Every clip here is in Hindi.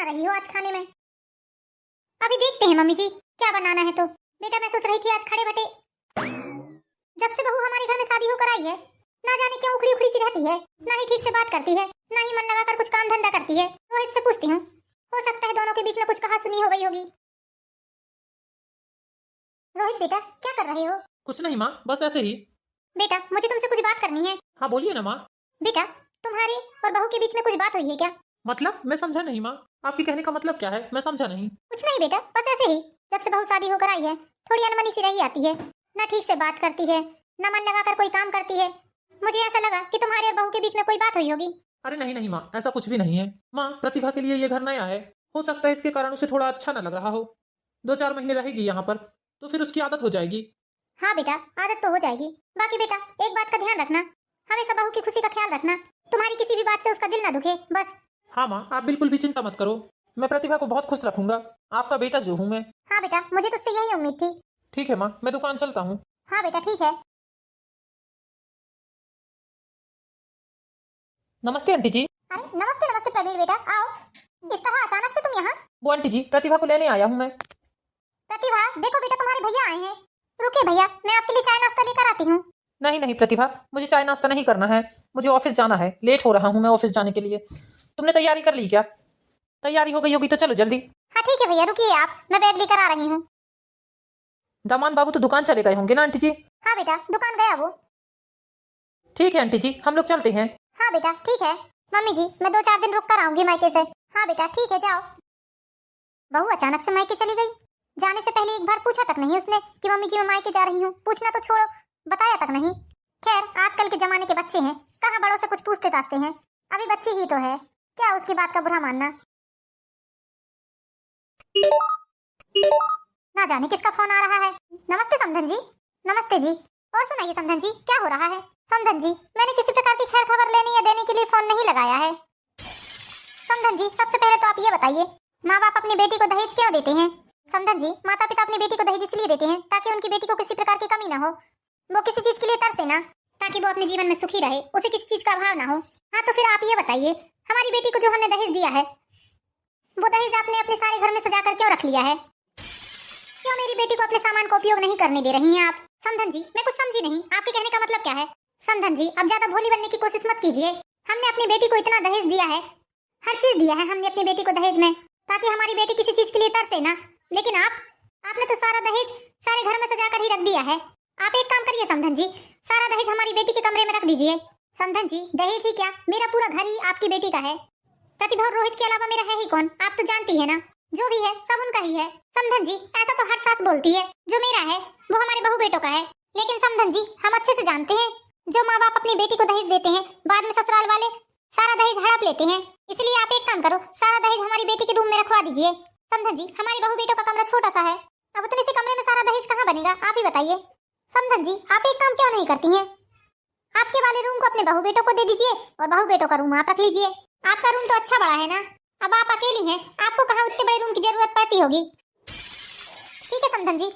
रही हो आज खाने में? अभी देखते हैं मम्मी जी क्या बनाना है। तो बेटा मैं सोच रही थी आज खड़े भटे, जब से बहू हमारे घर में शादी होकर आई है ना जाने क्यों उखड़ी उखड़ी सी रहती है, ना ही ठीक से बात करती है, ना ही मन लगाकर कुछ काम धंधा करती है। रोहित से पूछती हूँ, हो सकता है दोनों के बीच में कुछ कहा सुनी हो गई होगी। रोहित बेटा क्या कर रहे हो? कुछ नहीं माँ, बस ऐसे ही। बेटा मुझे तुमसे कुछ बात करनी है। हाँ बोलिए ना माँ। बेटा तुम्हारे और बहू के बीच में कुछ बात हुई है क्या? मतलब मैं समझा नहीं माँ, आपके कहने का मतलब क्या है? मैं समझा नहीं। कुछ नहीं बेटा, बस ऐसे ही। जब से बहू शादी होकर आई है थोड़ी अनमनी सी रही आती है, ना ठीक से बात करती है, ना मन लगाकर कोई काम करती है। मुझे ऐसा लगा कि तुम्हारे और बहू के बीच में कोई बात हुई होगी। अरे नहीं नहीं माँ, ऐसा कुछ भी नहीं है। माँ प्रतिभा के लिए ये घर नया है, हो सकता है इसके कारण उसे थोड़ा अच्छा न लग रहा हो। 2-4 महीने रहेगी यहाँ पर तो फिर उसकी आदत हो जाएगी। हाँ बेटा आदत तो हो जाएगी। बाकी बेटा एक बात का ध्यान रखना, हमेशा बहू की खुशी का ख्याल रखना, तुम्हारी किसी भी बात से उसका दिल ना दुखे बस। हाँ माँ, आप बिल्कुल भी चिंता मत करो, मैं प्रतिभा को बहुत खुश रखूंगा। आपका बेटा जो हूँ मैं। हाँ बेटा मुझे तुझसे यही उम्मीद थी। ठीक है माँ, मैं दुकान चलता हूँ। हाँ बेटा ठीक है। नमस्ते आंटी जी। अरे नमस्ते नमस्ते प्रवीण बेटा, आओ। इस तरह अचानक से तुम यहाँ? वो आंटी जी, प्रतिभा को लेने आया हूँ मैं। प्रतिभा देखो बेटा तुम्हारे भैया आए हैं। रुके भैया, मैं आपके लिए चाय नाश्ता लेकर आती हूँ। नहीं नहीं प्रतिभा, मुझे चाय नाश्ता नहीं करना है, मुझे ऑफिस जाना है, लेट हो रहा हूँ मैं ऑफिस जाने के लिए। तुमने तैयारी कर ली क्या? तैयारी हो गई होगी तो चलो जल्दी। हाँ ठीक है भैया, रुकिए आप, मैं बैग लेकर आ रही हूँ। दामान बाबू तो दुकान चले गए होंगे ना आंटी जी? हाँ बेटा दुकान गया वो। ठीक है आंटी जी, हम लोग चलते हैं। हाँ बेटा ठीक है। मम्मी जी मैं 2-4 दिन रुक कर आऊंगी मायके से। हाँ बेटा ठीक है जाओ। बहू अचानक से मायके चली गई, जाने से पहले एक बार पूछा तक नहीं उसने कि मम्मी जी मैं मायके जा रही हूँ। पूछना तो छोड़ो, बताया तक नहीं। खैर आजकल के जमाने के बच्चे हैं, कहाँ बड़ों से कुछ पूछते ताछते हैं। अभी बच्ची ही तो है, क्या उसकी बात का बुरा मानना। ना जाने किसका फोन आ रहा है। नमस्ते समधन जी। नमस्ते जी। और सुनाइए समधन जी क्या हो रहा है? समधन जी मैंने किसी प्रकार की खैर खबर लेने या देने के लिए फोन नहीं लगाया है। समधन जी सबसे पहले तो आप ये बताइए, माँ बाप अपनी बेटी को दहेज क्यों देते हैं? समधन जी माता पिता अपनी बेटी को दहेज इसलिए देते हैं ताकि उनकी बेटी को किसी प्रकार की कमी ना हो, वो किसी चीज के लिए तरसे ना, ताकि वो अपने जीवन में सुखी रहे, उसे किसी चीज का अभाव ना हो। हाँ तो फिर आप ये बताइए, हमारी बेटी को जो हमने दहेज दिया है वो दहेज आपने अपने सारे घर में सजाकर क्यों रख लिया है? क्यों मेरी बेटी को अपने सामान का उपयोग नहीं करने दे रही हैं आप? समधन जी मैं कुछ समझी नहीं, आपके कहने का मतलब क्या है? समधन जी अब ज्यादा भोली बनने की कोशिश मत कीजिए। हमने अपनी बेटी को इतना दहेज दिया है, हर चीज दिया है हमने अपनी बेटी को दहेज में, ताकि हमारी बेटी किसी चीज के लिए तरसे ना। लेकिन आपने तो सारा दहेज सारे घर में सजाकर ही रख दिया है। आप एक काम करिए समधन जी, सारा दहेज हमारी बेटी के कमरे में रख दीजिए। समधन जी दहेज ही क्या, मेरा पूरा घर ही आपकी बेटी का है। प्रतिभा और रोहित के अलावा मेरा है ही कौन, आप तो जानती है ना, जो भी है सब उनका ही है। समधन जी ऐसा तो हर सास बोलती है, जो मेरा है वो हमारे बहू बेटों का है। लेकिन समधन जी हम अच्छे से जानते हैं, जो माँ बाप अपनी बेटी को दहेज देते हैं बाद में ससुराल वाले सारा दहेज हड़प लेते हैं। इसलिए आप एक काम करो, सारा दहेज हमारी बेटी के रूम में रखवा दीजिए। समधन जी हमारी बहू बेटों का कमरा छोटा सा है, अब उतने से कमरे में सारा दहेज कहाँ बनेगा, आप ही बताइए। समधन जी आप एक काम क्यों नहीं करती हैं, आपके वाले रूम को अपने बहू बेटों को दे दीजिए और बहू बेटों का रूम आप रख लीजिए। आपका रूम तो अच्छा बड़ा है ना, अब आप अकेली हैं, आपको कहाँ उतने बड़े रूम की जरूरत पड़ती होगी। ठीक है समधन जी।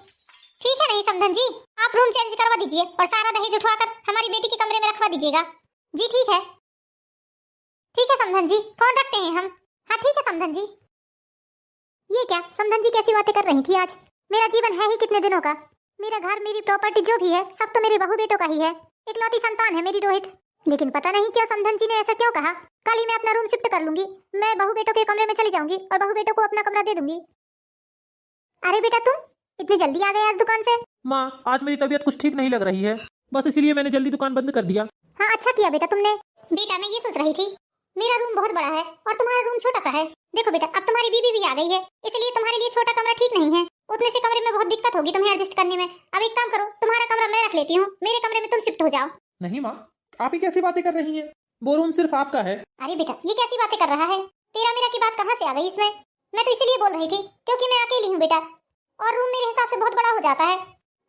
ठीक है नहीं समधन जी, आप रूम चेंज करवा दीजिए और सारा दहेज उठवाकर हमारी बेटी के कमरे में रखवा दीजिएगा। जी ठीक है। ठीक है समधन जी, फोन रखते हैं हम। हाँ ठीक है समधन जी। ये क्या समधन जी कैसी बातें कर रही थी आज? मेरा जीवन है ही कितने दिनों का, मेरा घर मेरी प्रॉपर्टी जो भी है सब तो मेरे बहू बेटों का ही है, इकलौती संतान है मेरी रोहित। लेकिन पता नहीं क्यों समधन जी ने ऐसा क्यों कहा। कल ही मैं अपना रूम शिफ्ट कर लूंगी, मैं बहू बेटों के कमरे में चली जाऊंगी और बहू बेटों को अपना कमरा दे दूंगी। अरे बेटा तुम इतनी जल्दी आ गए आज दुकान से? माँ आज मेरी तबीयत कुछ ठीक नहीं लग रही है, बस इसीलिए मैंने जल्दी दुकान बंद कर दिया। हाँ अच्छा किया बेटा तुमने। बेटा मैं ये सोच रही थी, मेरा रूम बहुत बड़ा है और तुम्हारा रूम छोटा सा है। देखो बेटा अब तुम्हारी बीबी भी आ गई है, इसलिए तुम्हारे लिए छोटा कमरा ठीक नहीं है, उतने से कमरे में बहुत दिक्कत होगी तुम्हें एडजस्ट करने में। अब एक काम करो, तुम्हारा कमरा मैं रख लेती हूँ, मेरे कमरे में तुम शिफ्ट हो जाओ। नहीं माँ, आप ही कैसी बातें कर रही हैं, वो रूम सिर्फ आपका है। अरे बेटा ये कैसी बातें कर रहा है, तेरा मेरा की बात कहाँ से आ गई इसमें? मैं तो इसीलिए बोल रही थी क्योंकि मैं अकेली हूँ बेटा, और रूम मेरे हिसाब से बहुत बड़ा हो जाता है,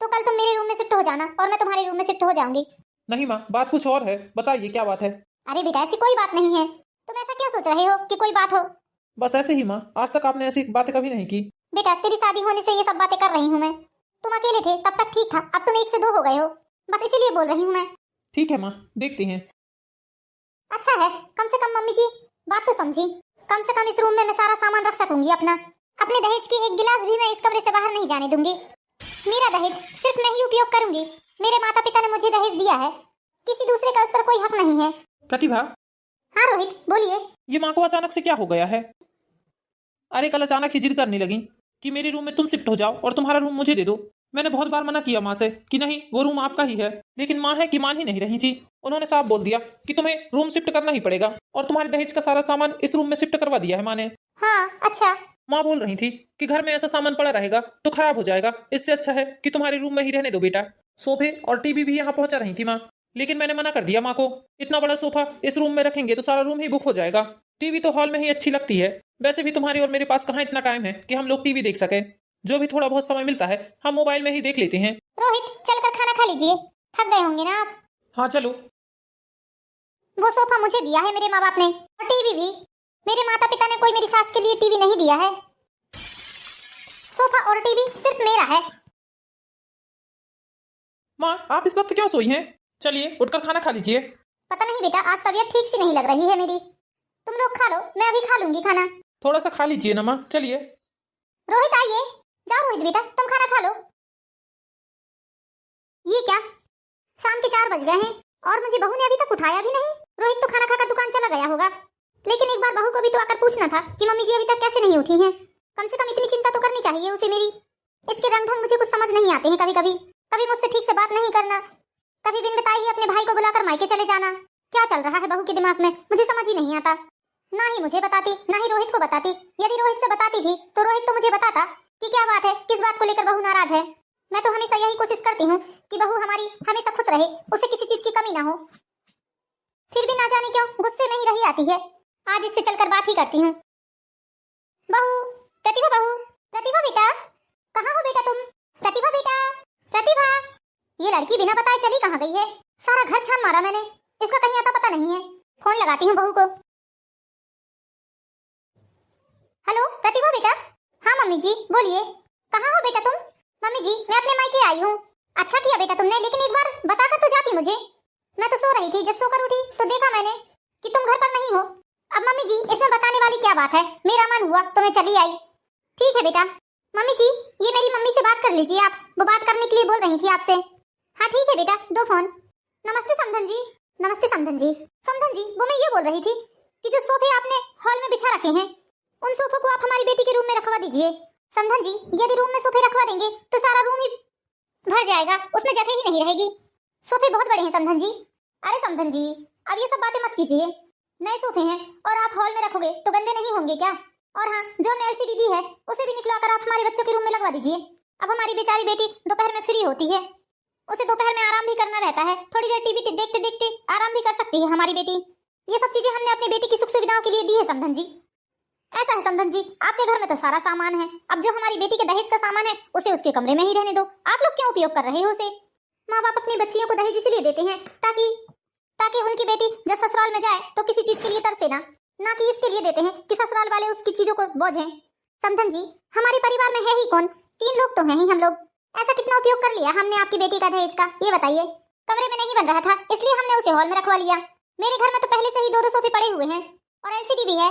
तो कल तुम मेरे रूम में शिफ्ट हो जाना और मैं तुम्हारे रूम में शिफ्ट हो जाऊंगी। नहीं माँ, बात कुछ और है, बताइए क्या बात है। अरे बेटा ऐसी कोई बात नहीं है, तुम ऐसा क्यों सोच रहे हो कि कोई बात हो? बस ऐसे ही माँ, आज तक आपने ऐसी बातें कभी नहीं की। बेटा तेरी शादी होने से ये सब बातें कर रही हूँ मैं, तुम अकेले थे तब तक ठीक था, अब तुम 1 से 2 हो गए हो, बस इसीलिए बोल रही हूँ मैं। ठीक है माँ, देखते हैं। अच्छा है कम से कम मम्मी जी बात तो समझी। कम से कम इस रूम में मैं सारा सामान रख सकूंगी अपना। अपने दहेज की एक गिलास भी मैं इस कमरे से बाहर नहीं जाने दूंगी। मेरा दहेज सिर्फ मैं ही उपयोग करूंगी। मेरे माता पिता ने मुझे दहेज दिया है, किसी दूसरे का उस पर कोई हक नहीं है। प्रतिभा, हाँ रोहित बोलिए। ये माँ को अचानक से क्या हो गया है? अरे कल अचानक ही जिद करने लगी कि मेरे रूम में तुम शिफ्ट हो जाओ और तुम्हारा रूम मुझे दे दो। मैंने बहुत बार मना किया माँ से कि नहीं, वो रूम आपका ही है, लेकिन माँ है कि मान ही नहीं रही थी। उन्होंने साफ बोल दिया कि तुम्हें रूम शिफ्ट करना ही पड़ेगा और तुम्हारे दहेज का सारा सामान इस रूम में शिफ्ट करवा दिया है माँ ने। हाँ अच्छा। माँ बोल रही थी कि घर में ऐसा सामान पड़ा रहेगा तो खराब हो जाएगा, इससे अच्छा है कि तुम्हारे रूम में ही रहने दो बेटा। सोफे और टीवी भी यहाँ पहुंचा रही थी माँ, लेकिन मैंने मना कर दिया माँ को। इतना बड़ा सोफा इस रूम में रखेंगे तो सारा रूम ही बुक हो जाएगा। टीवी तो हॉल में ही अच्छी लगती है। वैसे भी तुम्हारे और मेरे पास कहाँ इतना टाइम है कि हम लोग टीवी देख सके। जो भी थोड़ा बहुत समय मिलता है हम मोबाइल में ही देख लेते हैं। रोहित चलकर खाना खा लीजिए, थक गए होंगे ना आप। हाँ चलो। वो सोफा मुझे दिया है मेरे माँ बाप ने, और टीवी भी। मेरे माता पिता ने कोई मेरी सास के लिए टीवी नहीं दिया है। सोफा और टीवी सिर्फ मेरा है। माँ आप इस वक्त क्यों सोई हैं? चलिए उठकर खाना खा लीजिए। पता नहीं बेटा, आज तबीयत ठीक सी नहीं लग रही है मेरी। तुम लोग खा लो, मैं अभी खा लूंगी खाना। थोड़ा सा खा लीजिए ना माँ, चलिए। रोहित आइए, जाओ रोहित बेटा तुम खाना खा लो। ये क्या, शाम के 4 बज गए हैं और मुझे बहू ने अभी तक उठाया भी नहीं। रोहित तो खाना खाकर दुकान चला गया होगा, लेकिन एक बार बहू को भी तो आकर पूछना था कि मम्मी जी अभी तक कैसे नहीं उठी हैं। कम से कम इतनी चिंता तो करनी चाहिए उसे मेरी। इसके रंग ढंग मुझे कुछ समझ नहीं आते हैं। कभी कभी कभी मुझसे ठीक से बात नहीं करना, कभी बिन बताए ही अपने भाई को बुलाकर मायके चले जाना। क्या चल रहा है बहू के दिमाग में मुझे समझ ही नहीं आता। ना ही मुझे बताती, ना ही रोहित को बताती। यदि रोहित से बताती थी तो रोहित तो मुझे बताता कि क्या बात है, किस बात को लेकर बहू नाराज है। मैं तो हमेशा यही कोशिश करती हूँ कि बहू हमारी हमेशा खुश रहे, उसे किसी चीज की कमी ना हो। फिर भी ना जाने क्यों गुस्से में ही रही आती है। आज इससे चलकर बात ही करती हूँ। बहू, प्रतिभा बहू, प्रतिभा बेटा, कहाँ हो बेटा तुम? प्रतिभा बेटा, प्रतिभा। ये लड़की बिना बताए चली कहाँ गई है? सारा घर छान मारा मैंने, इसका कहीं आता पता नहीं है। फोन लगाती हूँ बहू को। हेलो प्रतिभा बेटा। हाँ मम्मी जी बोलिए, कहाँ हो बेटा तुम? मम्मी जी मैं अपने मायके आई हूँ। अच्छा किया बेटा तुमने, लेकिन एक बार बताकर तो जाती मुझे। मैं तो सो रही थी, जब सोकर उठी तो देखा मैंने कि तुम घर पर नहीं हो। अब मम्मी जी इसमें बताने वाली क्या बात है, मेरा मन हुआ तो मैं चली आई। ठीक है बेटा। मम्मी जी ये मेरी मम्मी से बात कर लीजिए आप, वो बात करने के लिए बोल रही थी आपसे। हाँ ठीक है बेटा, दो फोन। नमस्ते समधन जी। नमस्ते समधन जी। समधन जी वो मैं ये बोल रही थी कि जो सोफे आपने हॉल में बिछा रखे हैं, उन सोफों को आप हमारी बेटी के रूम में रखवा दीजिए। समधन जी यदि रूम में सोफे रखवा देंगे तो सारा रूम ही भर जाएगा, उसमें जगह ही नहीं रहेगी। सोफे बहुत बड़े हैं समधन जी। अरे समधन जी अब ये सब बातें मत कीजिए, नए सोफे हैं और आप हॉल में रखोगे तो गंदे नहीं होंगे क्या? और हाँ, जो हमने एलसीडी दी है उसे भी निकलवाकर आप हमारे बच्चों के रूम में लगवा दीजिए। अब हमारी बेचारी बेटी दोपहर में फ्री होती है, उसे दोपहर में आराम भी करना रहता है। थोड़ी देर टीवी देखते देखते आराम भी कर सकती है हमारी बेटी। ये सब चीजें हमने अपनी बेटी की सुख सुविधाओं के लिए दी है समधन जी। ऐसा है समधन जी, आपके घर में तो सारा सामान है, अब जो हमारी बेटी के दहेज का सामान है उसे उसके कमरे में ही रहने दो। आप लोग क्यों उपयोग कर रहे हो उसे? माँ बाप अपनी बच्चियों को दहेज इसलिए देते हैं ताकि उनकी बेटी जब ससुराल में जाए तो किसी चीज के लिए तरसे ना कि इसके लिए देते हैं कि ससुराल वाले उसकी चीजों को बोझें। समधन जी हमारे परिवार में है ही कौन, 3 लोग तो हैं ही हम लोग। ऐसा कितना उपयोग कर लिया हमने आपकी बेटी का दहेज का, ये बताइए। कमरे में नहीं बन रहा था इसलिए हमने उसे हॉल में रखवा लिया। मेरे घर में तो पहले से ही 2-2 सोफे पड़े हुए हैं और एलसीडी भी है।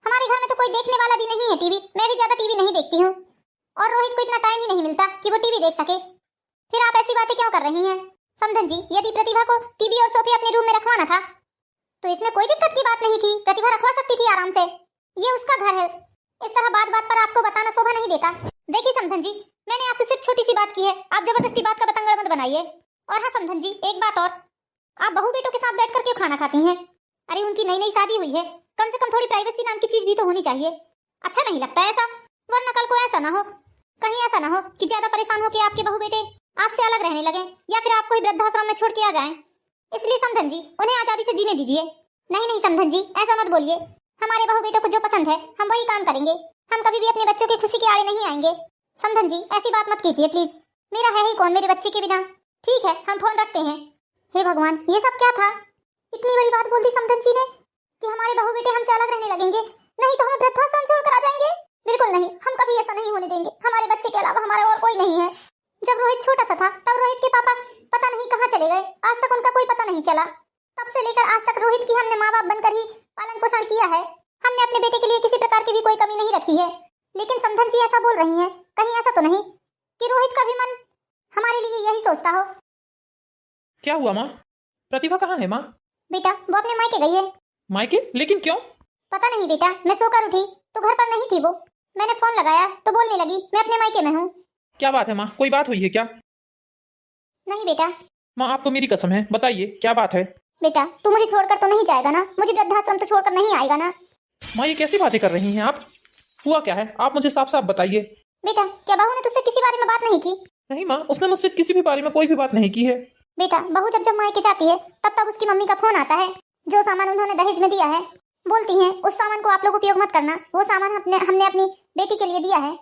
हमारे घर में तो कोई देखने वाला भी नहीं है टीवी, मैं भी ज्यादा टीवी नहीं देखती हूँ और रोहित को इतना टाइम ही नहीं मिलता कि वो टीवी देख सके। फिर आप ऐसी बातें क्यों कर रही हैं? समधन जी यदि प्रतिभा को टीवी और सोफे अपने रूम में रखवाना था तो इसमें कोई दिक्कत की बात नहीं थी, प्रतिभा रखवा सकती थी आराम से। ये उसका घर है, इस तरह बात बात पर आपको बताना शोभा नहीं देता। देखिए समधन जी मैंने आपसे सिर्फ छोटी सी बात की है, आप जबरदस्ती बात का बतंगड़ मत बनाइए। और हाँ समधन जी एक बात और, आप बहू बेटों के साथ बैठकर क्यों खाना खाती हैं? अरे उनकी नई नई शादी हुई है, कम से कम थोड़ी प्राइवेसी नाम की चीज भी तो होनी चाहिए। अच्छा नहीं लगता ऐसा, वरना कल को ऐसा ना हो, कहीं ऐसा ना हो कि ज्यादा परेशान हो के आपके बहू बेटे आपसे अलग रहने लगे या फिर आपको ही वृद्धाश्रम में छोड़ के आ जाएं। इसलिए समधन जी उन्हें आजादी से जीने दीजिए। नहीं नहीं समधन जी ऐसा मत बोलिए, हमारे बहू बेटों को जो पसंद है हम वही काम करेंगे, हम कभी भी अपने बच्चों की खुशी के आड़े नहीं आएंगे। समधन जी ऐसी बात मत कीजिए प्लीज, मेरा है ही कौन मेरे बच्चे के बिना। ठीक है हम फोन रखते हैं। हे भगवान ये सब क्या था? इतनी बड़ी बात बोल दी समधन जी ने कि हमारे बहू बेटे हमसे अलग रहने लगेंगे, नहीं तो हमें वृद्धाश्रम छोड़कर आ जाएंगे। बिल्कुल नहीं, हम कभी ऐसा नहीं होने देंगे, हमारे बच्चे के अलावा हमारा और कोई नहीं है। जब रोहित छोटा सा था तब रोहित के पापा पता नहीं कहाँ चले गए, आज तक उनका कोई पता नहीं चला। तब से लेकर आज तक रोहित की हमने माँ बाप बनकर ही पालन पोषण किया है। हमने अपने बेटे के भी कोई कमी नहीं रखी है। लेकिन समधन जी ऐसा बोल रही हैं, कहीं ऐसा तो नहीं कि रोहित का भी मन हमारे लिए यही सोचता हो। क्या हुआ माँ? प्रतिभा कहाँ है माँ? बेटा वो अपने मायके गई है। मायके? लेकिन क्यों? पता नहीं बेटा, मैं सोकर उठी तो घर पर नहीं थी वो। मैंने फोन लगाया तो बोलने लगी मैं अपने मायके में हूँ। क्या बात है माँ? कोई बात हुई है क्या? नहीं बेटा। माँ आपको मेरी कसम है, बताइए क्या बात है? बेटा तू मुझे छोड़कर तो नहीं जाएगा ना? मुझे वृद्धाश्रम तो छोड़कर नहीं आएगा ना? माँ ये कैसी बातें कर रही हैं आप? हुआ क्या है? आप मुझे साफ साफ बताइए। बेटा क्या बहू ने तुझसे किसी बारे में बात नहीं की? नहीं माँ, उसने मुझसे किसी भी बारे में कोई भी बात नहीं की है। बेटा बहू जब जब मायके जाती है तब तब उसकी मम्मी का फोन आता है। जो सामान उन्होंने दहेज में दिया है, बोलती हैं उस सामान को आप लोग उपयोग मत करना, वो सामान हमने अपनी बेटी के लिए दिया है।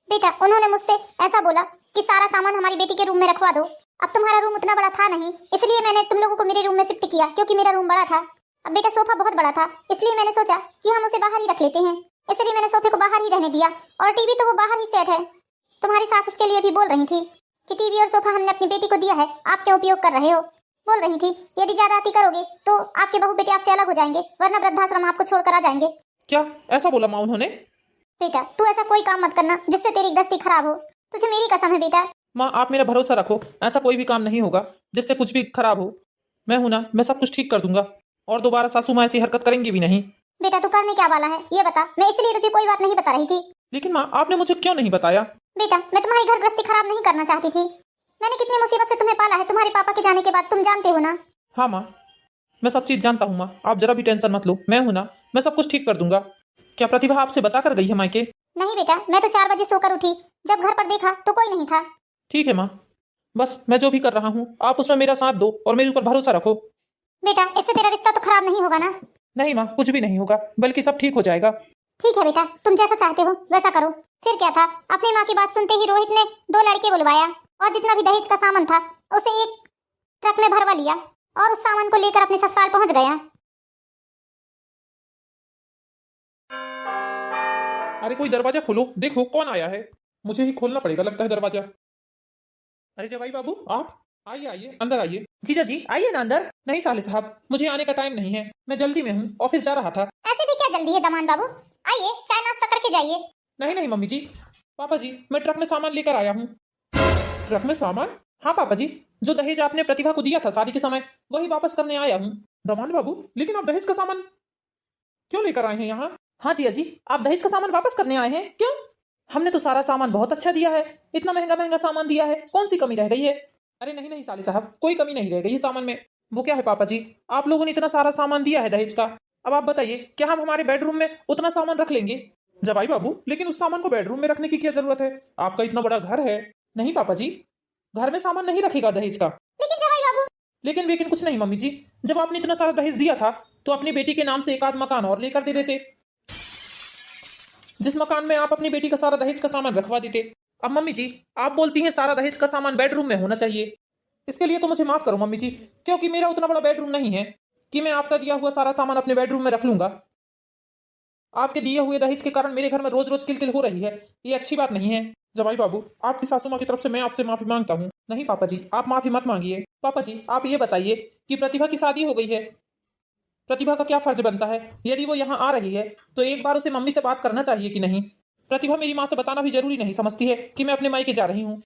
बेटा उन्होंने मुझसे ऐसा बोला कि सारा सामान हमारी बेटी के रूम में रखवा दो। अब तुम्हारा रूम उतना बड़ा था नहीं, इसलिए मैंने तुम लोगों को मेरे रूम में शिफ्ट किया, क्योंकि मेरा रूम बड़ा था। अब बेटा सोफा बहुत बड़ा था, इसलिए मैंने सोचा कि हम उसे बाहर ही रख लेते हैं, इसलिए मैंने सोफे को बाहर ही रहने दिया। और टीवी तो वो बाहर ही सेट है। तुम्हारी सास उसके लिए भी बोल रही थी कि टीवी और सोफा हमने अपनी बेटी को दिया है, आप क्या उपयोग कर रहे हो। बोल रही थी यदि ज्यादाती करोगे तो आपके बहू बेटे आपसे अलग हो जाएंगे, वरना वृद्धाश्रम आपको छोड़कर आ जाएंगे। क्या ऐसा बोला माँ उन्होंने? बेटा तू ऐसा कोई काम मत करना जिससे तेरी गृहस्थी खराब हो, तुझे मेरी कसम है बेटा। माँ आप मेरा भरोसा रखो, ऐसा कोई भी काम नहीं होगा जिससे कुछ भी खराब हो। मैं हूं ना, मैं सब कुछ ठीक कर दूंगा और दोबारा सासू माँ ऐसी हरकत करेंगी भी नहीं। बेटा तू करने क्या वाला है ये बता, मैं इसलिए तुझे कोई बात नहीं बता रही थी। लेकिन माँ आपने मुझे क्यों नहीं बताया? बेटा मैं तुम्हारी घर गृहस्थी खराब नहीं करना चाहती थी। मैंने कितनी मुसीबत से तुम्हें पाला है तुम्हारे पापा के जाने के बाद, तुम जानते हो ना। हाँ माँ, मैं सब चीज जानता हूँ माँ, आप जरा भी टेंशन मत लो, मैं हूं ना, मैं सब कुछ ठीक कर दूंगा। क्या प्रतिभा आपसे बता कर गई है मायके? नहीं बेटा, मैं तो 4 बजे सोकर उठी, जब घर पर देखा तो कोई नहीं था। ठीक है माँ, बस मैं जो भी कर रहा हूँ आप उसमें मेरा साथ दो और मेरे ऊपर भरोसा रखो। बेटा इससे तेरा रिश्ता तो खराब नहीं होगा ना? नहीं माँ, कुछ भी नहीं होगा, बल्कि सब ठीक हो जाएगा। ठीक है बेटा, तुम जैसा चाहते हो वैसा करो। फिर क्या था, अपनी माँ की बात सुनते ही रोहित ने 2 लड़के बुलवाया और जितना भी दहेज का सामान था उसे एक ट्रक में भरवा लिया और उस सामान को लेकर अपने ससुराल पहुंच गया। अरे कोई दरवाजा खोलो, देखो कौन आया है। मुझे ही खोलना पड़ेगा लगता है दरवाजा। अरे जवाई बाबू, आप आइए आइए, अंदर आइए। जीजा जी आइए ना अंदर। नहीं साले साहब, मुझे आने का टाइम नहीं है, मैं जल्दी में हूँ, ऑफिस जा रहा था। ऐसे भी क्या जल्दी है दमान बाबू, आइए चाय नाश्ता करके जाइए। नहीं नहीं मम्मी जी, पापा जी मैं ट्रक में सामान लेकर आया हूँ। ट्रक में सामान? हाँ पापा जी, जो दहेज आपने प्रतिभा को दिया था शादी के समय, वही वापस करने आया हूँ। दमान बाबू, लेकिन आप दहेज का सामान क्यों लेकर आए हैं यहाँ? हाँ जी अजी, आप दहेज का सामान वापस करने आए हैं? क्यों? हमने तो सारा सामान बहुत अच्छा दिया है, इतना महंगा महंगा सामान दिया है, कौन सी कमी रह गई है? अरे नहीं नहीं साले साहब, कोई कमी नहीं रह गई सामान में। वो क्या है पापा जी, आप लोगों ने इतना सारा सामान दिया है दहेज का, अब आप बताइए क्या हम हमारे बेडरूम में उतना सामान रख लेंगे? जवाई बाबू, लेकिन उस सामान को बेडरूम में रखने की क्या जरूरत है? आपका इतना बड़ा घर है। नहीं पापा जी, घर में सामान नहीं रखेगा दहेज का। लेकिन जवाई बाबू। लेकिन कुछ नहीं मम्मी जी, जब आपने इतना सारा दहेज दिया था तो अपनी बेटी के नाम से एक आध मकान और लेकर दे देते, जिस मकान में आप अपनी बेटी का सारा दहेज का सामान रखवा देते। अब मम्मी जी आप बोलती हैं सारा दहेज का सामान बेडरूम में होना चाहिए, इसके लिए तो मुझे माफ करो मम्मी जी, क्योंकि मेरा उतना बड़ा बेडरूम नहीं है कि मैं आपका दिया हुआ सारा सामान अपने बेडरूम में रख लूंगा। आपके दिए हुए दहेज के कारण मेरे घर में रोज रोज किलकिल हो रही है, ये अच्छी बात नहीं है। जवाई बाबू, आपकी सासू माँ की तरफ से मैं आपसे माफी मांगता हूँ। नहीं पापा जी, आप माफी मत मांगिए। पापा जी आप ये बताइए कि प्रतिभा की शादी हो गई है, प्रतिभा का क्या फर्ज बनता है? यदि वो यहाँ आ रही है तो एक बार उसे मम्मी से बात करना चाहिए कि नहीं? प्रतिभा मेरी माँ से बताना भी जरूरी नहीं समझती है कि मैं अपने मायके जा रही हूँ,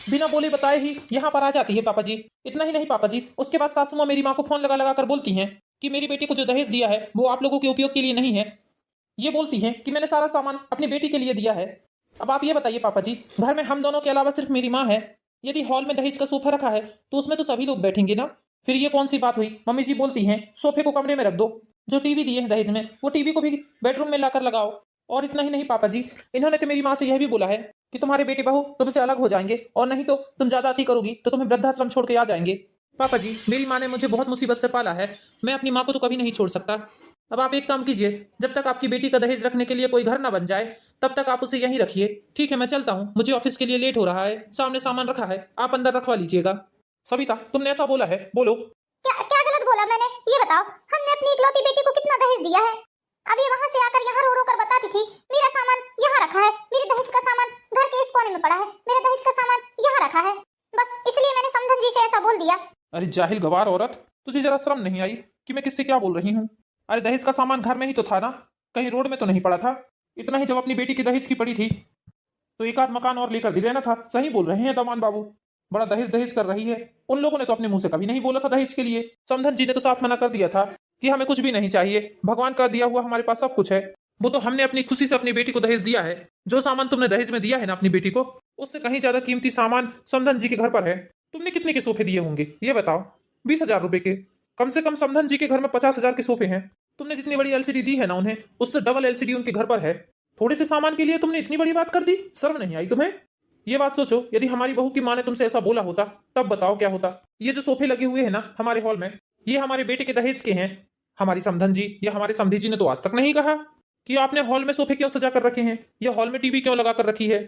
बिना बोले बताए ही यहाँ पर आ जाती है पापा जी। इतना ही नहीं पापा जी, उसके बाद सासू माँ मेरी माँ को फोन लगा लगा कर बोलती हैं कि मेरी बेटी को जो दहेज दिया है वो आप लोगों के उपयोग के लिए नहीं है, ये बोलती हैं कि मैंने सारा सामान अपनी बेटी के लिए दिया है। अब आप ये बताइए पापा जी, घर में हम दोनों के अलावा सिर्फ मेरी माँ है, यदि हॉल में दहेज का सोफा रखा है तो उसमें तो सभी लोग बैठेंगे ना, फिर ये कौन सी बात हुई? मम्मी जी बोलती हैं सोफे को कमरे में रख दो, जो टीवी दिए हैं दहेज में वो टीवी को भी बेडरूम में लाकर लगाओ। और इतना ही नहीं पापा जी, इन्होंने तो मेरी माँ से यह भी बोला है कि तुम्हारे बेटे बहू तुमसे अलग हो जाएंगे और नहीं तो तुम ज्यादा अति करोगी तो तुम्हें वृद्धाश्रम छोड़ के आ जाएंगे। पापा जी मेरी माँ ने मुझे बहुत मुसीबत से पाला है, मैं अपनी माँ को तो कभी नहीं छोड़ सकता। अब आप एक काम कीजिए, जब तक आपकी बेटी का दहेज रखने के लिए कोई घर ना बन जाए तब तक आप उसे यहीं रखिए। ठीक है मैं चलता हूँ, मुझे ऑफिस के लिए लेट हो रहा है, सामने सामान रखा है, आप अंदर रखवा लीजिएगा। सविता तुमने ऐसा बोला है, बोलो। क्या क्या गलत बोला मैंने, ये बताओ। हमने अपनी इकलौती बेटी को कितना दहेज दिया है? अब ये वहाँ से आकर यहाँ रो रो कर बताती थी मेरा सामान यहाँ रखा है, मेरे दहेज का सामान घर के इस कोने में पड़ा है, मेरा दहेज का सामान यहाँ रखा है। बस इसलिए मैंने समधन जी से ऐसा बोल दिया। अरे जाहिल गवार औरत, तुझे जरा शर्म नहीं आई कि मैं किससे क्या बोल रही हूँ? अरे दहेज का सामान घर में ही तो था ना, कहीं रोड में तो नहीं पड़ा था, इतना ही जब अपनी बेटी की दहेज की पड़ी थी तो एक आध मकान और लेकर दे देना था। सही बोल रहे हैं दामान बाबू, बड़ा दहेज दहेज कर रही है। उन लोगों ने तो अपने मुंह से कभी नहीं बोला था दहेज के लिए। समधन जी ने तो साफ मना कर दिया था कि हमें कुछ भी नहीं चाहिए, भगवान का दिया हुआ हमारे पास सब कुछ है। वो तो हमने अपनी खुशी से अपनी बेटी को दहेज दिया है। जो सामान तुमने दहेज में दिया है ना अपनी बेटी को, उससे कहीं ज्यादा कीमती सामान समधन जी के घर पर है। तुमने कितने के सोफे दिए होंगे ये बताओ? 20,000 रुपए के। कम से कम समधन जी के घर में 50,000 के सोफे हैं। तुमने जितनी बड़ी एलसीडी दी है ना उन्हें, उससे डबल एलसीडी उनके घर पर है। थोड़े से सामान के लिए तुमने इतनी बड़ी बात कर दी, शर्म नहीं आई तुम्हें? ये बात सोचो, यदि हमारी बहू की माँ ने तुमसे ऐसा बोला होता तब बताओ क्या होता। ये जो सोफे लगे हुए हैं ना हमारे हॉल में, ये हमारे बेटे के दहेज के हैं। हमारी समधन जी या हमारे समधी जी ने तो आज तक नहीं कहा कि आपने हॉल में सोफे क्यों सजा कर रखे हैं या हॉल में टीवी क्यों लगा कर रखी है।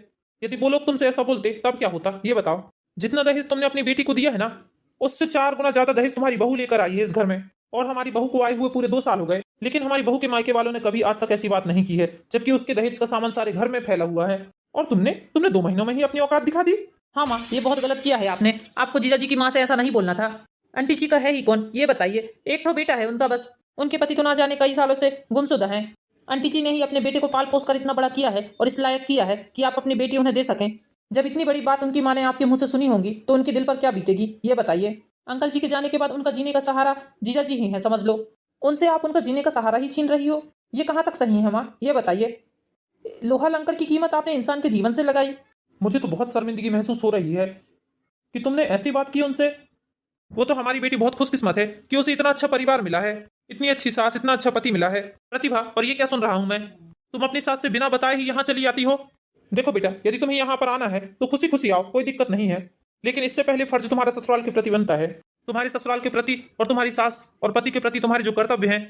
यदि वो लोग तुमसे ऐसा बोलते तब क्या होता ये बताओ? जितना दहेज तुमने अपनी बेटी को दिया है ना, उससे 4 गुना ज्यादा दहेज तुम्हारी बहू लेकर आई है इस घर में। और हमारी बहू को आए हुए पूरे 2 साल हो गए, लेकिन हमारी बहू के मायके वालों ने कभी आज तक ऐसी बात नहीं की है, जबकि उसके दहेज का सामान सारे घर में फैला हुआ है। और तुमने 2 महीनों में ही अपनी औकात दिखा दी। हाँ माँ, ये बहुत गलत किया है आपने। आपको जीजा जी की माँ से ऐसा नहीं बोलना था। आंटी जी का है ही कौन ये बताइए? एक तो बेटा है उनका बस। उनके पति तो ना जाने कई सालों से गुमशुदा हैं। आंटी जी ने ही अपने बेटे को पाल पोस कर इतना बड़ा किया है और इस लायक किया है कि आप अपनी बेटी उन्हें दे सकें। जब इतनी बड़ी बात उनकी माँ ने आपके मुंह से सुनी होंगी तो उनके दिल पर क्या बीतेगी ये बताइए? अंकल जी के जाने के बाद उनका जीने का सहारा जीजा जी ही है समझ लो। उनसे आप उनका जीने का सहारा ही छीन रही हो, ये कहाँ तक सही है माँ ये बताइए? लोहा लंकर की कीमत आपने इंसान के जीवन से लगाई। मुझे तो बहुत शर्मिंदगी महसूस हो रही है कि तुमने ऐसी बात की उनसे। वो तो हमारी बेटी बहुत खुशकिस्मत है कि उसे इतना अच्छा परिवार मिला है, इतनी अच्छी सास, इतना अच्छा पति मिला है। प्रतिभा, और ये क्या सुन रहा हूं मैं? तुम अपनी सास से बिना बताए ही यहाँ चली आती हो। देखो बेटा, यदि तुम्हें यहाँ पर आना है तो खुशी खुशी आओ, कोई दिक्कत नहीं है। लेकिन इससे पहले फर्ज तुम्हारा ससुराल के प्रति बनता है। तुम्हारे ससुराल के प्रति और तुम्हारी सास और पति के प्रति तुम्हारे जो कर्तव्य हैं,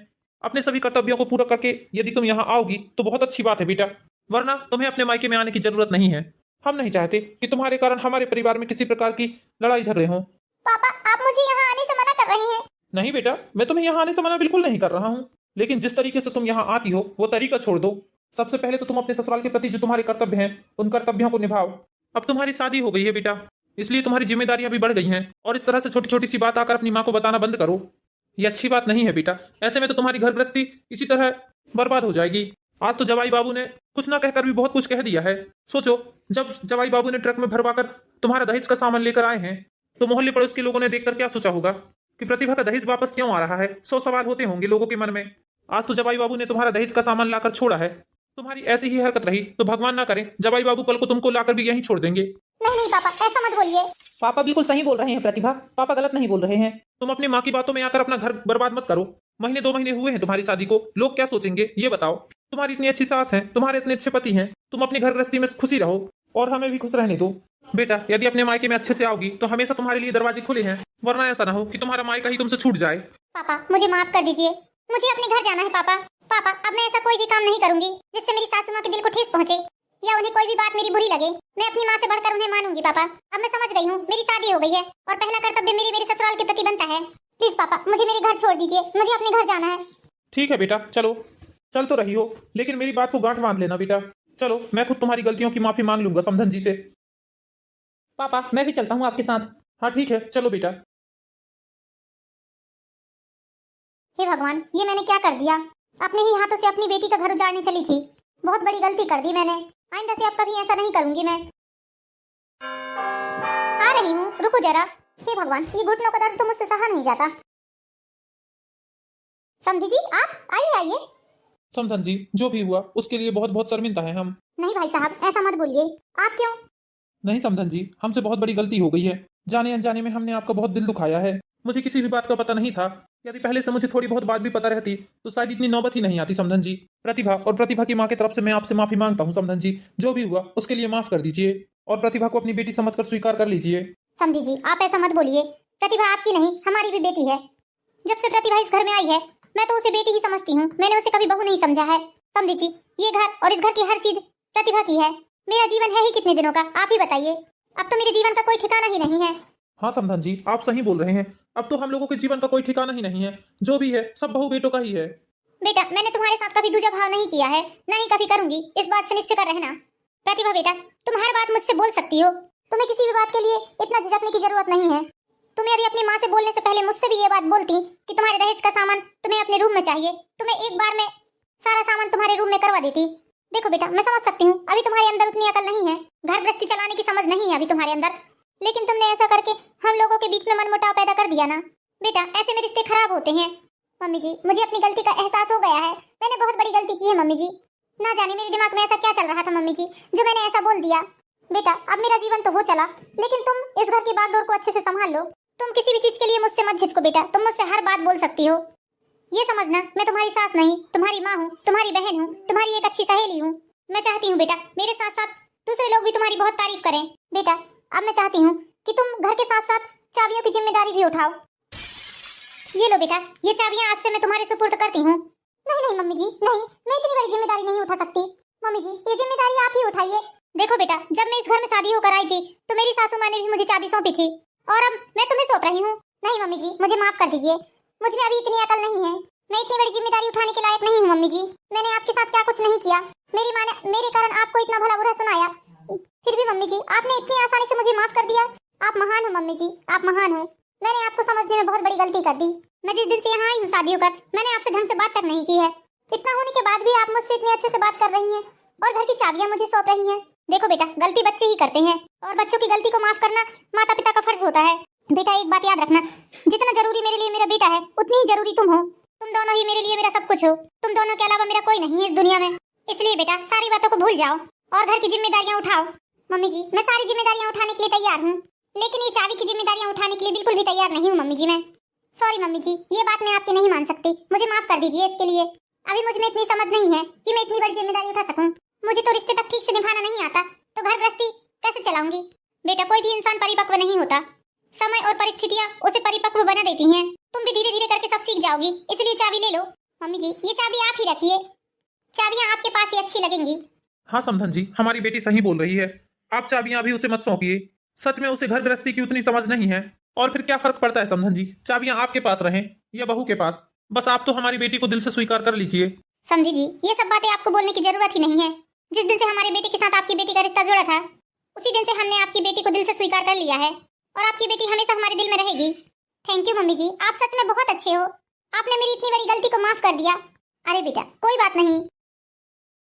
अपने सभी कर्तव्यों को पूरा करके यदि तुम यहाँ आओगी तो बहुत अच्छी बात है बेटा, वरना तुम्हें अपने मायके में आने की जरूरत नहीं है। हम नहीं चाहते कि तुम्हारे कारण हमारे परिवार में किसी प्रकार की लड़ाई झगड़े हों। पापा, आप मुझे यहाँ आने से मना कर रहे हैं। नहीं बेटा, मैं तुम्हें यहाँ आने से मना बिल्कुल नहीं कर रहा हूँ, लेकिन जिस तरीके से तुम यहाँ आती हो वो तरीका छोड़ दो। सबसे पहले तो तुम अपने ससुराल के प्रति जो तुम्हारे कर्तव्य हैं उन कर्तव्यों को निभाओ। अब तुम्हारी शादी हो गई है बेटा, इसलिए तुम्हारी जिम्मेदारियां भी बढ़ गई हैं, और इस तरह से छोटी छोटी सी बात आकर अपनी माँ को बताना बंद करो। ये अच्छी बात नहीं है बेटा। ऐसे में तो तुम्हारी घर गृहस्थी इसी तरह बर्बाद हो जाएगी। आज तो जवाई बाबू ने कुछ ना कहकर भी बहुत कुछ कह दिया है। सोचो, जब जवाई बाबू ने ट्रक में भरवाकर तुम्हारा दहेज का सामान लेकर आए हैं तो मोहल्ले पड़ोस के लोगों ने देखकर क्या सोचा होगा कि प्रतिभा का दहेज वापस क्यों आ रहा है? 100 सवाल होते होंगे लोगों के मन में। आज तो जवाई बाबू ने तुम्हारा दहेज का सामान लाकर छोड़ा है। तुम्हारी ऐसी ही हरकत रही तो भगवान ना करे जवाई बाबू कल को तुमको लाकर भी यहीं छोड़ देंगे। नहीं नहीं पापा, ऐसा मत बोलिए। पापा बिल्कुल सही बोल रहे हैं प्रतिभा, पापा गलत नहीं बोल रहे हैं। तुम अपनी माँ की बातों में आकर अपना घर बर्बाद मत करो। महीने 2 महीने हुए हैं तुम्हारी शादी को, लोग क्या सोचेंगे ये बताओ? तुम्हारी इतनी अच्छी सास है, तुम्हारे इतने अच्छे पति हैं, तुम अपने घर गृहस्थी में खुशी रहो और हमें भी खुश रहने दो। बेटा, यदि अपने मायके में अच्छे से आओगी तो हमेशा तुम्हारे लिए दरवाजे खुले हैं, वरना ऐसा ना हो कि तुम्हारा मायका ही तुमसे छूट जाए। पापा, मुझे माफ कर दीजिए, मुझे अपने घर जाना है। पापा पापा, अब मैं ऐसा कोई भी काम नहीं करूंगी जिससे मेरी सासू माँ के दिल को ठेस पहुंचे या उन्हें कोई भी बात मेरी बुरी लगे। मैं अपनी माँ से बढ़कर उन्हें मानूंगी। पापा, अब मैं समझ गई हूँ, मेरी शादी हो गई है और पहला कर्तव्य मेरे ससुराल के प्रति बनता है। प्लीज पापा, मुझे मेरे घर छोड़ दीजिए, मुझे अपने घर जाना है। ठीक है बेटा, चलो, चल तो रही हो, लेकिन मेरी बात को गांठ बांध लेना बेटा। चलो, मैं खुद तुम्हारी गलतियों की माफी मांग लूंगा समधन जी से। पापा, मैं भी चलता हूँ आपके साथ। हाँ ठीक है, चलो बेटा। हे भगवान, ये मैंने क्या कर दिया? अपने ही हाथों से अपनी बेटी का घर उजाड़ने चली थी। बहुत बड़ी गलती कर दी मैंने। आइंदा से अब कभी ऐसा नहीं करूंगी मैं। आ रही हूँ, रुको जरा। हे भगवान, ये घुटनों का दर्द तो मुझसे सहा नहीं जाता। समधी जी, आप आइए। समधन जी, जो भी हुआ उसके लिए बहुत बहुत शर्मिंदा है हम। नहीं भाई साहब, ऐसा मत बोलिए। आप क्यों? नहीं समधन जी, हमसे बहुत बड़ी गलती हो गई है। जाने अनजाने में हमने आपका बहुत दिल दुखाया है। मुझे किसी भी बात का पता नहीं था। यदि पहले से मुझे थोड़ी बहुत बात भी पता रहती तो शायद इतनी नौबत ही नहीं आती समधन जी। प्रतिभा और प्रतिभा की माँ की तरफ से मैं आपसे माफी मांगता हूँ समधन जी। जो भी हुआ उसके लिए माफ कर दीजिए और प्रतिभा को अपनी बेटी समझकर स्वीकार कर लीजिए। समधी जी, आप ऐसा मत बोलिए। प्रतिभा आपकी नहीं, हमारी भी बेटी है। जब से प्रतिभा इस घर में आई है मैं तो उसे बेटी ही समझती हूँ। मैंने उसे कभी बहू नहीं समझा है। समधी जी, ये घर और इस घर की हर चीज प्रतिभा की है। मेरा जीवन है ही कितने दिनों का, आप ही बताइए। अब तो मेरे जीवन का कोई ठिकाना ही नहीं है। हाँ समधन जी, आप सही बोल रहे हैं। अब तो हम लोगों के जीवन का कोई ठिकाना ही नहीं है। जो भी है सब बहू बेटों का ही है। बेटा, मैंने तुम्हारे साथ कभी दूजा भाव नहीं किया है, न ही कभी करूंगी। इस बात से निश्चित रहना। प्रतिभा बेटा, तुम हर बात मुझसे बोल सकती हो। तुम्हें किसी भी बात के लिए इतना झिझकने की जरूरत नहीं है। तुम यदि अपनी माँ से बोलने से पहले मुझसे भी ये बात बोलती कि तुम्हारे दहेज का सामान तुम्हें अपने रूम में चाहिए, तुम्हें एक बार में सारा सामान तुम्हारे रूम में करवा देती। देखो बेटा, मैं समझ सकती हूँ अभी तुम्हारे अंदर उतनी अकल नहीं है, घर गृहस्थी चलाने की समझ नहीं है अभी तुम्हारे अंदर, लेकिन तुमने ऐसा करके हम लोगों के बीच में मनमुटाव पैदा कर दिया ना। बेटा ऐसे में रिश्ते खराब होते हैं। मम्मी जी, मुझे अपनी गलती का एहसास हो गया है, मैंने बहुत बड़ी गलती की है मम्मी जी। ना जाने मेरे दिमाग में ऐसा क्या चल रहा था मम्मी जी, जो मैंने ऐसा बोल दिया। बेटा अब मेरा जीवन तो हो चला, लेकिन तुम इस घर की बागडोर को अच्छे से संभाल लो। तुम किसी भी चीज के लिए मुझसे मत झिझको बेटा, तुम मुझसे हर बात बोल सकती हो। ये समझना, मैं तुम्हारी सास नहीं, तुम्हारी माँ हूँ, तुम्हारी बहन हूँ, तुम्हारी एक अच्छी सहेली हूँ। मैं चाहती हूँ बेटा मेरे साथ साथ दूसरे लोग भी तुम्हारी बहुत तारीफ करें। बेटा अब मैं चाहती हूँ कि तुम घर के साथ साथ चाबियों की जिम्मेदारी भी उठाओ। ये लो बेटा, ये चाबियां आज से मैं तुम्हारे सुपुर्द करती हूँ। नहीं नहीं मम्मी जी, नहीं, मैं इतनी बड़ी जिम्मेदारी नहीं उठा सकती। मम्मी जी ये जिम्मेदारी आप ही उठाइए। देखो बेटा, जब मैं इस घर में शादी होकर आई थी तो मेरी सासू माँ ने भी मुझे चाबी सौंपी थी, और अब मैं तुम्हें सौंप रही हूँ। नहीं मम्मी जी, मुझे माफ कर दीजिए, मुझ में अभी इतनी अकल नहीं है, मैं इतनी बड़ी जिम्मेदारी उठाने के लायक नहीं हूँ। मम्मी जी मैंने आपके साथ क्या कुछ नहीं किया, मेरी माँ ने मेरे कारण आपको इतना भला बुरा सुनाया, फिर भी मम्मी जी आपने इतनी आसानी से मुझे माफ कर दिया। आप महान हो मम्मी जी, आप महान हो। मैंने आपको समझने में बहुत बड़ी गलती कर दी। मैं जिस दिन से यहाँ आई हूँ शादी होकर, मैंने आपसे ढंग से बात तक नहीं की है। इतना होने के बाद भी आप मुझसे इतने अच्छे से बात कर रही हैं और घर की चाबियां मुझे सौंप रही हैं। देखो बेटा, गलती बच्चे ही करते हैं और बच्चों की गलती को माफ करना माता पिता का फर्ज होता है। बेटा एक बात याद रखना, जितना जरूरी मेरे लिए मेरा बेटा है, उतनी ही जरूरी तुम हो। तुम दोनों ही मेरे लिए मेरा सब कुछ हो। तुम दोनों के अलावा मेरा कोई नहीं है इस दुनिया में। इसलिए बेटा सारी बातों को भूल जाओ और घर की जिम्मेदारियां उठाओ। मम्मी जी मैं सारी जिम्मेदारियां उठाने के लिए तैयार हूँ, लेकिन ये चाबी की जिम्मेदारियां उठाने के लिए बिल्कुल भी तैयार नहीं हूँ मम्मी जी। मैं सॉरी मम्मी जी, ये बात मैं आपकी नहीं मान सकती, मुझे माफ कर दीजिए इसके लिए। अभी मुझ में इतनी समझ नहीं है कि मैं इतनी बड़ी जिम्मेदारी उठा सकूं। मुझे तो रिश्ते तक ठीक से निभाना नहीं आता, तो घर गृहस्थी कैसे चलाऊंगी। बेटा कोई भी इंसान परिपक्व नहीं होता, समय और परिस्थितियां उसे परिपक्व बना देती हैं। तुम भी धीरे धीरे करके सब सीख जाओगी, इसलिए चाबी ले लो। मम्मी जी ये चाबी आप ही रखिए, चाबियां आपके पास ही अच्छी लगेंगी। हाँ समधन जी, हमारी बेटी सही बोल रही है, आप चाबियां अभी उसे मत सौंपिए। सच में उसे घर गृहस्थी की उतनी समझ नहीं है, और फिर क्या फर्क पड़ता है समधन जी, चाबियां आपके पास रहें या बहू के पास, बस आप तो हमारी बेटी को दिल से स्वीकार कर लीजिए। समझी जी, ये सब बातें आपको बोलने की जरूरत ही नहीं है। जिस दिन से हमारे बेटे के साथ आपकी बेटी का रिश्ता जुड़ा था, उसी दिन से हमने आपकी बेटी को दिल से स्वीकार कर लिया है, और आपकी बेटी हमेशा हमारे दिल में रहेगी। थैंक यू मम्मी जी, आप सच में बहुत अच्छे हो, आपने मेरी इतनी बड़ी गलती को माफ कर दिया। अरे बेटा कोई बात नहीं।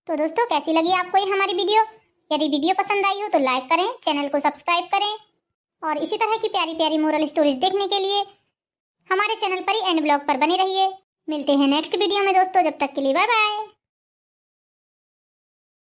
तो दोस्तों कैसी लगी आपको ये हमारी वीडियो? यदि वीडियो पसंद आई हो तो लाइक करें, चैनल को सब्सक्राइब करें, और इसी तरह की प्यारी प्यारी मोरल स्टोरीज देखने के लिए हमारे चैनल पर ही एंड ब्लॉग पर बने रहिए। मिलते हैं नेक्स्ट वीडियो में दोस्तों, जब तक के लिए बाय बाय।